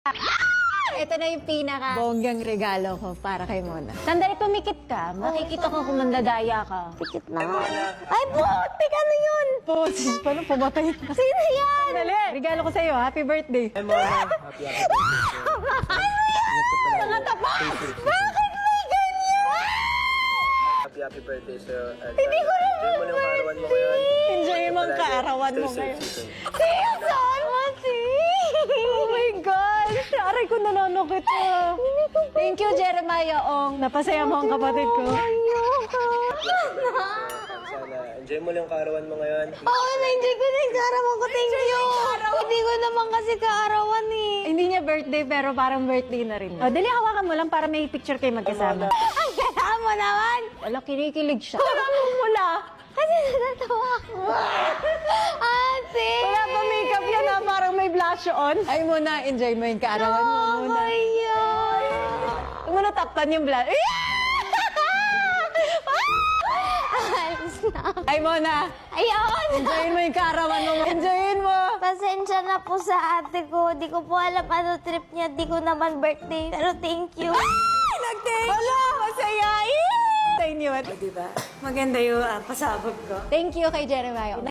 Ito na yung pinaka-bonggang regalo ko para kay Mona. Sandali, pumikit ka. Makikita ko kung mandadaya ka. Pikit na. Ay, butik! Ano yun? Poses pa nung pumatay ka. Sino yan? Sandali, regalo ko sa'yo. Happy birthday. Hi, Mona. Happy birthday. Mga tapas! Bakit may ganyan? Happy birthday sa'yo. Hindi ko na Enjoy mo yung kaarawan mo Enjoy mo ang kaarawan mo ngayon. Stay safe, ngayon. stay safe. Season! Masi! Oh my gosh! Aray ko, nananakit na. Thank you, Jeremiah Ong. Napasaya mo ang kapatid ko. Sana enjoy mo lang yung kaarawan mo ngayon. Oo, na-enjoy ko na yung kaarawan ko. Thank you. Hindi ko naman kasi kaarawan eh. Hindi niya birthday, pero parang birthday na rin. O, dali, hawakan mo lang para may picture kayo magkasama. Ang ganda mo naman! Wala, kinikilig siya. Wala mo mula. Kasi natatawa ako. Ate! Wala pa makeup yan ha, parang may blush on. Ay muna, enjoy mo yung kaarawan mo muna. Huwag mo na takpan yung blush. Alis na. Ay muna, Ayun! enjoyin mo yung kaarawan mo. Enjoyin mo. Pasensya na po sa ate ko. Di ko po alam ano trip niya. Di ko naman birthday. Pero thank you. Nag-thank you! Masaya! Sa inyo. Diba? Maganda yung pasabog ko. Thank you kay Jeremiah.